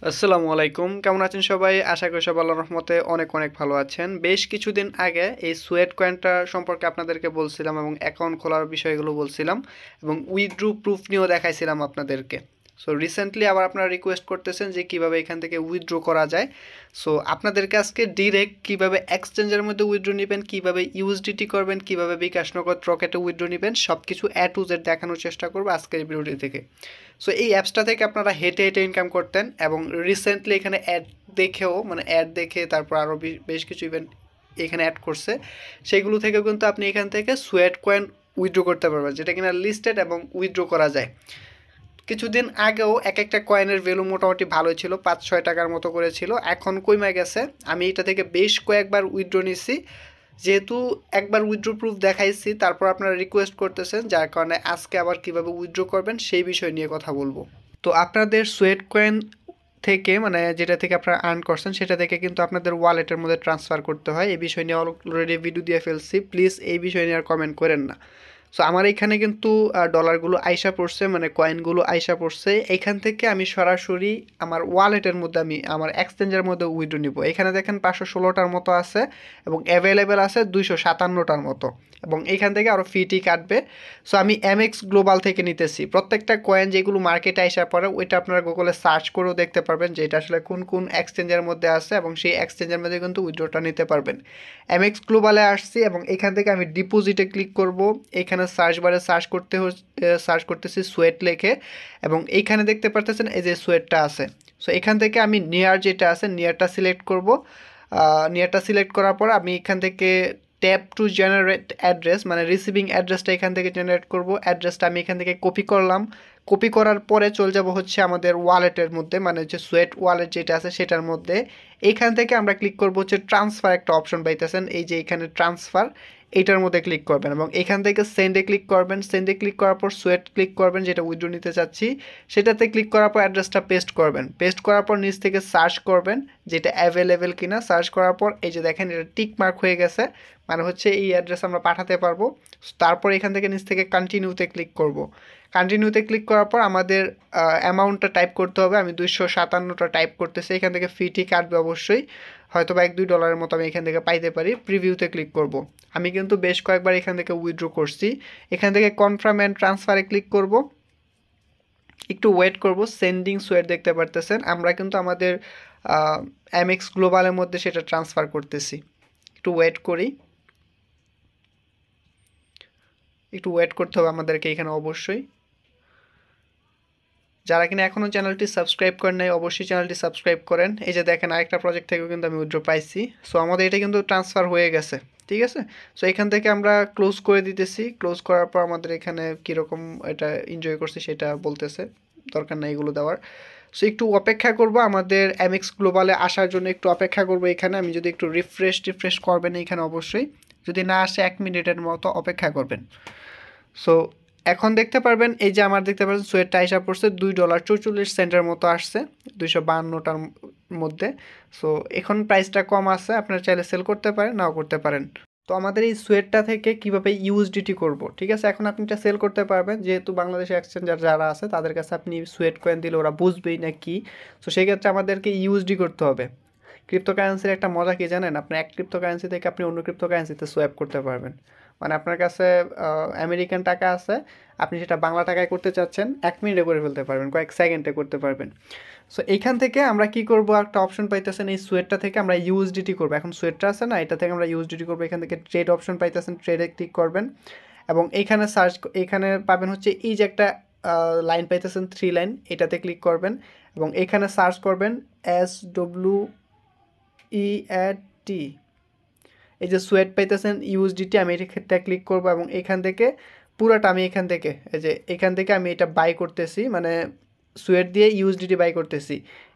আসসালামু আলাইকুম, কেমন আছেন সবাই? আশা করি সবাই আল্লাহর রহমতে অনেক অনেক ভালো আছেন। বেশ কিছুদিন আগে এই সোয়েট কয়েনটা সম্পর্কে আপনাদেরকে বলছিলাম এবং অ্যাকাউন্ট খোলার বিষয়গুলো বলছিলাম এবং উইথড্র প্রুফ নিয়েও দেখাইছিলাম আপনাদেরকে। সো রিসেন্টলি আবার আপনারা রিকোয়েস্ট করতেছেন যে কিভাবে এখান থেকে উইথড্র করা যায়। সো আপনাদেরকে আজকে ডিরেক্ট কিভাবে এক্সচেঞ্জের মধ্যে উইথড্র নেবেন, কিভাবে ইউএসডিটি করবেন, কিভাবে বিকাশ নগদ রকেটে উইথড্র নেবেন, সব কিছু এ টু জেড দেখানোর চেষ্টা করবো আজকের ভিডিওটি থেকে। সো এই অ্যাপসটা থেকে আপনারা হেঁটে হেঁটে ইনকাম করতেন এবং রিসেন্টলি এখানে অ্যাড দেখেও মানে অ্যাড দেখে তারপর আরও বেশ কিছু ইভেন্ট এখানে অ্যাড করছে, সেগুলো থেকেও কিন্তু আপনি এখান থেকে সোয়েট কয়েন উইথড্র করতে পারবেন, যেটা কিনা লিস্টেড এবং উইথড্র করা যায়। কিছুদিন আগেও এক একটা কয়েনের ভ্যালু মোটামুটি ভালোই ছিল, 5-6 টাকার মতো করে ছিল, এখন কমে গেছে। আমি এটা থেকে বেশ কয়েকবার উইথড্র নিছি, যেহেতু একবার উইথড্র প্রুফ দেখাইছি, তারপর আপনারা রিকোয়েস্ট করতেছেন, যার কারণে আজকে আবার কিভাবে উইথড্র করবেন সেই বিষয় নিয়ে কথা বলবো। তো আপনাদের সোয়েট কয়েন থেকে মানে যেটা থেকে আপনারা আর্ন করছেন সেটা থেকে কিন্তু আপনাদের ওয়ালেটের মধ্যে ট্রান্সফার করতে হয়। এই বিষয় নিয়ে অলরেডি ভিডিও দিয়ে ফেলছি, প্লিজ এই বিষয় নিয়ে আর কমেন্ট করেন না। সো আমার এখানে কিন্তু ডলারগুলো আইসা পড়ছে, মানে কয়েনগুলো আইসা পড়ছে। এইখান থেকে আমি সরাসরি আমার ওয়ালেটের মধ্যে আমি আমার এক্সচেঞ্জের মধ্যে উইথড্র নিব। এখানে দেখেন 516টার মতো আছে এবং অ্যাভেলেবেল আছে 257টার মতো, এবং এইখান থেকে আরও ফিটি কাটবে। সো আমি এমএক্স গ্লোবাল থেকে নিতেছি। প্রত্যেকটা কয়েন যেগুলো মার্কেটে আইসা পড়ে ওইটা আপনারা গুগলে সার্চ করেও দেখতে পারবেন যে এটা আসলে কোন কোন এক্সচেঞ্জের মধ্যে আছে, এবং সেই এক্সচেঞ্জের মধ্যে কিন্তু উইথড্রটা নিতে পারবেন। এমএক্স গ্লোবালে আসছি এবং এখান থেকে আমি ডিপোজিটে ক্লিক করব। এখানে সার্চ বারে সার্চ করতেছি সোয়েট লেখে, এবং এইখানে দেখতে পারতেছেন এই যে সোয়েটটা আছে। সো এখান থেকে আমি নিয়ার যেটা আছে নিয়ারটা সিলেক্ট করব। নিয়ারটা সিলেক্ট করার পর আমি এখান থেকে ট্যাপ টু জেনারেট অ্যাড্রেস, মানে রিসিভিং অ্যাড্রেসটা এখান থেকে জেনারেট করব। অ্যাড্রেসটা আমি এখান থেকে কপি করলাম। কপি করার পরে চলে যাব হচ্ছে আমাদের ওয়ালেটের মধ্যে, মানে হচ্ছে সোয়েট ওয়ালেট যেটা আছে সেটার মধ্যে। এইখান থেকে আমরা ক্লিক করব হচ্ছে ট্রান্সফার, একটা অপশন পাইতেছেন এই যে এখানে ট্রান্সফার, এইটার মধ্যে ক্লিক করবেন এবং এখান থেকে সেন্ডে ক্লিক করবেন। সেন্ডে ক্লিক করার পর সোয়েট ক্লিক করবেন, যেটা উইথড্র নিতে চাচ্ছি সেটাতে ক্লিক করার পর অ্যাড্রেসটা পেস্ট করবেন। পেস্ট করার পর নিচ থেকে সার্চ করবেন যেটা অ্যাভেলেবেল কিনা। সার্চ করার পর এই যে দেখেন এটা টিক মার্ক হয়ে গেছে, মানে হচ্ছে এই অ্যাড্রেস আমরা পাঠাতে পারবো। তারপর এখান থেকে নিচ থেকে কন্টিনিউতে ক্লিক করব। কন্টিনিউতে ক্লিক করার পর আমাদের অ্যামাউন্টটা টাইপ করতে হবে। আমি 257টা টাইপ করতেছি। এখান থেকে ফিটি কাটবে অবশ্যই, হয়তো বা $1-2 মতো আমি এখান থেকে পাইতে পারি। প্রিভিউতে ক্লিক করব। আমি কিন্তু বেশ কয়েকবার এখান থেকে উইথড্র করছি। এখান থেকে কনফার্ম অ্যান্ড ট্রান্সফারে ক্লিক করব। একটু ওয়েট করব। সেন্ডিং সোয়েট দেখতে পারতেছেন, আমরা কিন্তু আমাদের এমএক্স গ্লোবালের মধ্যে সেটা ট্রান্সফার করতেছি। একটু ওয়েট করি, একটু ওয়েট করতে হবে আমাদেরকে এখানে অবশ্যই। যারা কিনা এখনও চ্যানেলটি সাবস্ক্রাইব করেন নাই অবশ্যই চ্যানেলটি সাবস্ক্রাইব করেন। এই যে দেখেন আরেকটা প্রজেক্ট থেকেও কিন্তু আমি উইথড্র পাইছি। সো আমাদের এটা কিন্তু ট্রান্সফার হয়ে গেছে, ঠিক আছে। সো এখান থেকে আমরা ক্লোজ করে দিতেছি। ক্লোজ করার পর আমাদের এখানে কীরকম এটা এনজয় করছি সেটা বলতেছে, দরকার নাই এগুলো দেওয়ার। সো একটু অপেক্ষা করব আমাদের এমএক্স গ্লোবালে আসার জন্য, একটু অপেক্ষা করব। এখানে আমি যদি একটু রিফ্রেশ করবেন এখানে অবশ্যই, যদি না আসে 1 মিনিটের মতো অপেক্ষা করবেন। সো এখন দেখতে পারবেন এই যে আমার দেখতে পাচ্ছেন সোয়েটটা আইসা পড়ছে $2.44 মতো আসছে 252টার মধ্যে। সো এখন প্রাইসটা কম আছে, আপনারা চাইলে সেল করতে পারেন, নাও করতে পারেন। তো আমাদের এই সোয়েটটা থেকে কিভাবে ইউএসডিটি করব, ঠিক আছে। এখন আপনি এটা সেল করতে পারবেন, যেহেতু বাংলাদেশে এক্সচেঞ্জার যারা আছে তাদের কাছে আপনি সোয়েট কয়েন দিলে ওরা বুঝবেই না কি। সো সেই ক্ষেত্রে আমাদেরকে ইউএসডি করতে হবে। ক্রিপ্টোকারেন্সির একটা মজা কি জানেন, আপনি এক ক্রিপ্টোকারেন্সি থেকে আপনি অন্য ক্রিপ্টোকারেন্সিতে সোয়াপ করতে পারবেন। মানে আপনার কাছে আমেরিকান টাকা আছে, আপনি সেটা বাংলা টাকায় করতে চাচ্ছেন, 1 মিনিটে করে ফেলতে পারবেন, কয়েক সেকেন্ডে করতে পারবেন। সো এইখান থেকে আমরা কি করব, একটা অপশন পাইতেছেন এই সোয়েটটা থেকে আমরা ইউএসডিটি করব। এখন সোয়েটটা আছে না, এটা থেকে আমরা ইউএসডিটি করব। এখান থেকে ট্রেড অপশন পাইতেছেন, ট্রেডে ক্লিক করবেন এবং এইখানে এখানে পাবেন হচ্ছে এই যে একটা লাইন পাইতেছেন 3 লাইন, এটাতে ক্লিক করবেন এবং এখানে সার্চ করবেন SWEAT। এই যে সোয়েট পাইতেছেন ইউএসডিটি, আমি এটা ক্ষেত্রে ক্লিক করব এবং এখান থেকে পুরাটা আমি এখান থেকে এখান থেকে আমি এটা বাই করতেছি, মানে সোয়েট দিয়ে ইউএসডিটি বাই করতেছি।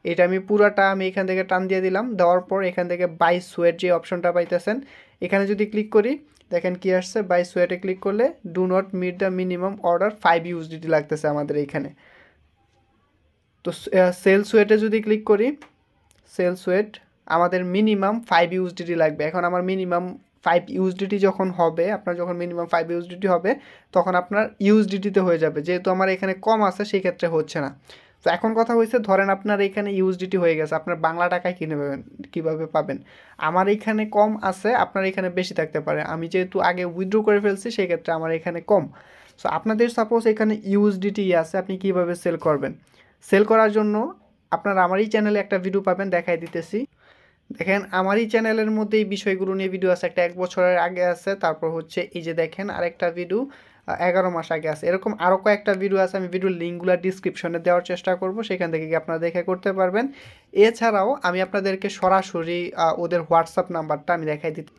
এটা আমি পুরাটা আমি এখান থেকে টান দিয়ে দিলাম। দেওয়ার পর এখান থেকে বাই সোয়েট যে অপশনটা পাইতেছেন এখানে যদি ক্লিক করি, দেখেন কি আসছে, বাই সোয়েটে ক্লিক করলে do not meet the minimum order 5 USDT লাগতেছে আমাদের এইখানে। তো সেল সোয়েটে যদি ক্লিক করি, সেল সোয়েট আমাদের মিনিমাম 5 ইউএসডিটি লাগবে। এখন আমার মিনিমাম 5 ইউএসডিটি যখন হবে, আপনার যখন মিনিমাম 5 ইউএসডিটি হবে তখন আপনার ইউএসডিটিতে হয়ে যাবে, যেহেতু আমার এখানে কম আছে সেই ক্ষেত্রে হচ্ছে না। তো এখন কথা হয়েছে, ধরেন আপনার এখানে ইউএসডিটি হয়ে গেছে, আপনার বাংলা টাকায় কিনে পাবেন, কীভাবে পাবেন? আমার এখানে কম আছে, আপনার এখানে বেশি থাকতে পারে। আমি যেহেতু আগে উইথড্র করে ফেলছি, সেই ক্ষেত্রে আমার এখানে কম। সো আপনাদের সাপোজ এখানে ইউএসডিটি আছে, আপনি কীভাবে সেল করবেন? সেল করার জন্য আপনারা আমার এই চ্যানেলে একটা ভিডিও পাবেন, দেখাই দিতেছি। দেখেন আমার এই চ্যানেলের মধ্যে এই বিষয়গুলো নিয়ে ভিডিও আছে, একটা 1 বছরের আগে আছে, তারপর হচ্ছে এই যে দেখেন আরেকটা ভিডিও 11 মাস আগে আছে, এরকম আরও কয়েকটা ভিডিও আছে। আমি ভিডিওর লিঙ্কগুলো ডিসক্রিপশনে দেওয়ার চেষ্টা করব, সেখান থেকে কি আপনারা দেখে করতে পারবেন। এছাড়াও আমি আপনাদেরকে সরাসরি ওদের হোয়াটসঅ্যাপ নাম্বারটা আমি দেখাই দিতে,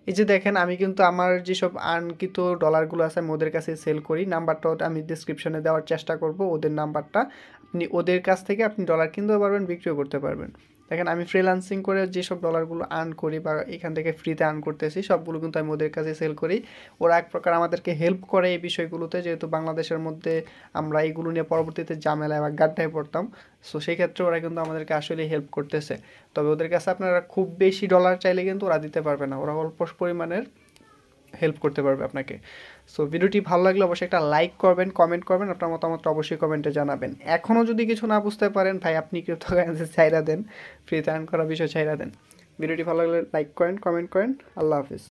এই যে দেখেন আমি কিন্তু আমার যেসব আর্নকৃত ডলারগুলো আছে আমি ওদের কাছে সেল করি। নাম্বারটাও আমি ডিসক্রিপশনে দেওয়ার চেষ্টা করব, ওদের নাম্বারটা। আপনি ওদের কাছ থেকে আপনি ডলার কিনতেও পারবেন, বিক্রিও করতে পারবেন। দেখেন আমি ফ্রিল্যান্সিং করে যেসব ডলারগুলো আর্ন করি বা এখান থেকে ফ্রিতে আর্ন করতেছি, সবগুলো কিন্তু আমি ওদের কাছে সেল করি। ওরা এক প্রকার আমাদেরকে হেল্প করে এই বিষয়গুলোতে, যেহেতু বাংলাদেশের মধ্যে আমরা এইগুলো নিয়ে পরবর্তীতে ঝামেলায় বা গাড্ডায় পড়তাম। সো সেই ক্ষেত্রে ওরা কিন্তু আমাদেরকে আসলে হেল্প করতেছে। তবে ওদের কাছে আপনারা খুব বেশি ডলার চাইলে কিন্তু ওরা দিতে পারবে না, ওরা অল্প পরিমাণের হেল্প করতে পারবে আপনাকে। সো ভিডিওটি ভালো লাগলে অবশ্যই একটা লাইক করবেন, কমেন্ট করবেন, আপনার মতামতটা অবশ্যই কমেন্টে জানাবেন। এখনও যদি কিছু না বুঝতে পারেন ভাই, আপনি ক্রিপ্টোকারেন্সি ছাইড়া দেন, ফ্রিতে আর্ন করা বিষয় ছাইড়া দেন। ভিডিওটি ভালো লাগলে লাইক করেন, কমেন্ট করেন। আল্লাহ হাফিজ।